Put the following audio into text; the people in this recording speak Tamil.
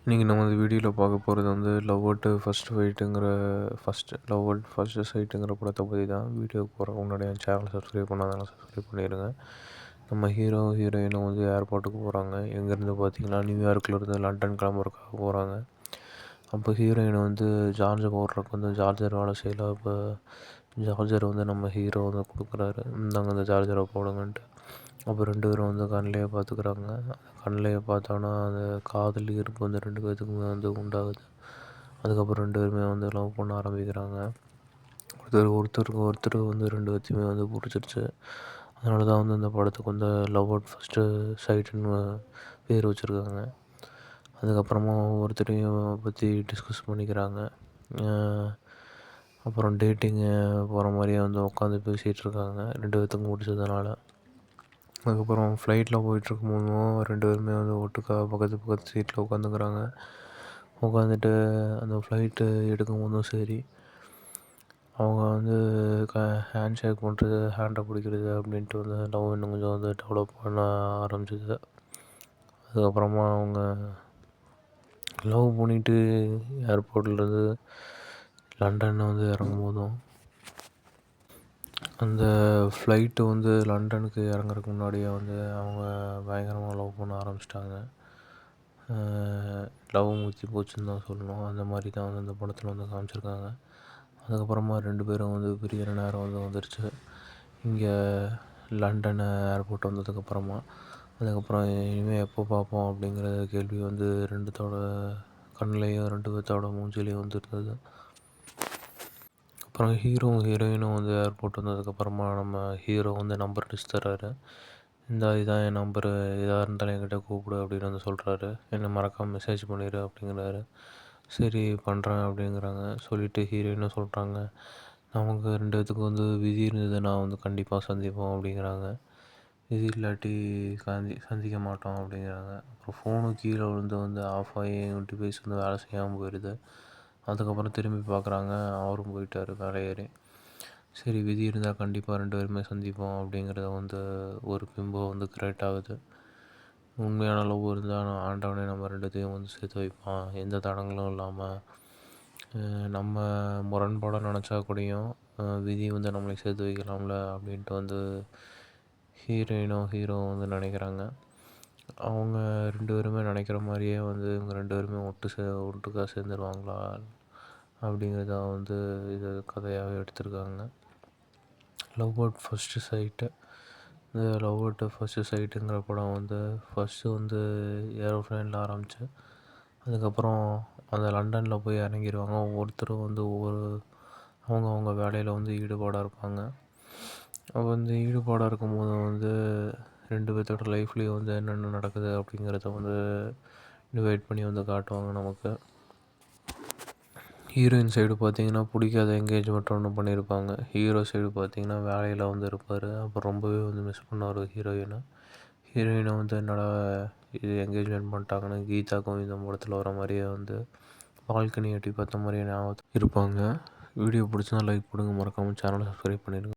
இன்றைக்கி நம்ம இந்த வீடியோவில் பார்க்க போகிறது வந்து லவ் அட் ஃபர்ஸ்ட் ஃபைட்டுங்கிற லவ் அட் ஃபர்ஸ்ட் சைட்டுங்கிற படத்தை பற்றி தான். வீடியோக்கு போகிறதுக்கு முன்னாடி என் சேனலை சப்ஸ்கிரைப் பண்ணாதனால சப்ஸ்கிரைப் பண்ணிடுங்க. நம்ம ஹீரோ ஹீரோயினும் வந்து ஏர்போர்ட்டுக்கு போகிறாங்க. எங்கேருந்து பார்த்தீங்கன்னா நியூயார்க்லேருந்து லண்டன் கிளம்புறதுக்காக போகிறாங்க. அப்போ ஹீரோயின் வந்து சார்ஜர் போடுறதுக்கு வந்து சார்ஜர் வேலை செய்யலை. அப்போ சார்ஜர் வந்து நம்ம ஹீரோ வந்து கொடுக்குறாரு, இந்தாங்க அந்த சார்ஜரை போடுங்கன்ட்டு. அப்போ 2 பேரும் வந்து கண்ணிலேயே பார்த்துக்குறாங்க. கண்ணிலேயே பார்த்தோன்னா அந்த காதல் ஈர்ப்பு வந்து 2 பேர்த்துக்குமே வந்து உண்டாகுது. அதுக்கப்புறம் 2 பேருமே வந்து லவ் பண்ண ஆரம்பிக்கிறாங்க. ஒருத்தருக்கு ஒருத்தர் வந்து 2 பேர்த்தையுமே வந்து பிடிச்சிருச்சு. அதனால தான் வந்து இந்த படத்துக்கு வந்து லவ் அட் ஃபஸ்ட்டு சைட்டுன்னு பேர் வச்சுருக்காங்க. அதுக்கப்புறமா ஒவ்வொருத்தரையும் பற்றி டிஸ்கஸ் பண்ணிக்கிறாங்க. அப்புறம் டேட்டிங்கு போகிற மாதிரியே வந்து உட்காந்து பேசிகிட்டு இருக்காங்க 2 பேர்த்துக்கும் பிடிச்சதுனால. அதுக்கப்புறம் ஃப்ளைட்டில் போயிட்டுருக்கும்போதும் 2 பேருமே வந்து ஒட்டுக்கா பக்கத்து பக்கத்து சீட்டில் உட்காந்துக்கிறாங்க. உட்காந்துட்டு அந்த ஃப்ளைட்டு எடுக்கும்போதும் சரி, அவங்க வந்து ஹேண்ட் ஷேக் பண்ணுறது, ஹேண்டை பிடிக்கிறது அப்படின்ட்டு வந்து லவ் இன்னும் கொஞ்சம் வந்து டெவலப் பண்ண ஆரம்பிச்சிது. அதுக்கப்புறமா அவங்க லவ் பண்ணிவிட்டு ஏர்போர்ட்லேருந்து லண்டன் வந்து இறங்கும்போதும் அந்த ஃப்ளைட்டு வந்து லண்டனுக்கு இறங்குறதுக்கு முன்னாடியே வந்து அவங்க பயங்கரமாக லவ் பண்ண ஆரம்பிச்சிட்டாங்க. லவ் முத்தி போச்சுன்னு தான் சொல்லணும். அந்த மாதிரி தான் வந்து அந்த படத்தில் வந்து காமிச்சிருக்காங்க. அதுக்கப்புறமா 2 பேரும் வந்து பிரியிற நேரம் வந்து வந்துருச்சு. இங்கே லண்டன் ஏர்போர்ட் வந்ததுக்கப்புறமா அதுக்கப்புறம் இனிமேல் எப்போ பார்ப்போம் அப்படிங்கிற கேள்வி வந்து 2 கண்ணிலையும் 2 பேர்த்தோட மூஞ்சிலையும் வந்து இருந்தது. அப்புறம் ஹீரோயினும் வந்து ஏர்போர்ட் வந்ததுக்கப்புறமா நம்ம ஹீரோ வந்து நம்பர் அடிச்சு தர்றாரு. இதான் என் நம்பரு, எதாக இருந்தாலும் என்கிட்ட கூப்பிடு அப்படின்னு வந்து சொல்கிறாரு. என்னை மறக்காமல் மெசேஜ் பண்ணிடு அப்படிங்கிறாரு. சரி பண்ணுறேன் அப்படிங்கிறாங்க. சொல்லிவிட்டு ஹீரோயினும் சொல்கிறாங்க, நமக்கு 2 பேத்துக்கும் வந்து விதி இருந்ததுன்னா வந்து கண்டிப்பாக சந்திப்போம் அப்படிங்கிறாங்க. விதி இல்லாட்டி சந்திக்க மாட்டோம் அப்படிங்கிறாங்க. அப்புறம் ஃபோனும் கீழே விழுந்து வந்து ஆஃப் ஆகி டிவைஸ் வந்து வேலை செய்யாமல் போயிடுது. அதுக்கப்புறம் திரும்பி பார்க்குறாங்க, அவரும் போயிட்டார் மேலே ஏறி. சரி விதி இருந்தால் கண்டிப்பாக 2 பேருமே சந்திப்போம் அப்படிங்கிறத வந்து ஒரு பிம்பம் வந்து கிரியேட் ஆகுது. உண்மையான லவ் இருந்தால் ஆண்டவனே நம்ம 2த்தையும் வந்து சேர்த்து வைப்பான், எந்த தடங்களும் இல்லாமல். நம்ம முரண்பாடாக நினச்சா கூடயும் விதி வந்து நம்மளை சேர்த்து வைக்கலாம்ல அப்படின்ட்டு வந்து ஹீரோ வந்து நினைக்கிறாங்க. அவங்க 2 பேருமே நினைக்கிற மாதிரியே வந்து இவங்க 2 பேருமே ஒட்டுக்கா சேர்ந்துருவாங்களா அப்படிங்கிறத வந்து இது கதையாகவே எடுத்திருக்காங்க. Love at first sight. இந்த லவ் அட் ஃபஸ்ட்டு சைட்டுங்கிற படம் வந்து ஃபஸ்ட்டு வந்து ஏரோப்ளேனில் ஆரம்பித்து அதுக்கப்புறம் அந்த லண்டனில் போய் இறங்கிடுவாங்க. ஒவ்வொருத்தரும் வந்து அவங்க வேலையில் வந்து ஈடுபாடாக இருப்பாங்க. அப்போ வந்து ஈடுபாடாக இருக்கும்போது வந்து 2 பேர்த்தோட லைஃப்லேயும் வந்து என்னென்ன நடக்குது அப்படிங்கிறத வந்து டிவைட் பண்ணி வந்து காட்டுவாங்க நமக்கு. ஹீரோயின் சைடு பார்த்திங்கன்னா பிடிக்காத என்கேஜ்மெண்ட் ஒன்று பண்ணியிருப்பாங்க. ஹீரோ சைடு பார்த்திங்கன்னா வேலையில் வந்து இருப்பார். அப்போ ரொம்பவே வந்து மிஸ் பண்ணுவார் ஹீரோயினை வந்து என்னடா இது என்கேஜ்மெண்ட் பண்ணிட்டாங்கன்னு கீதாக்கும் இந்த படத்தில் வர மாதிரியே வந்து பால்கனி எட்டி பார்த்த மாதிரியே ஞாபகம் இருப்பாங்க. வீடியோ பிடிச்சிருந்தா லைக் பண்ணுங்கள், மறக்காமல் சேனலை சப்ஸ்கிரைப் பண்ணிடுங்க.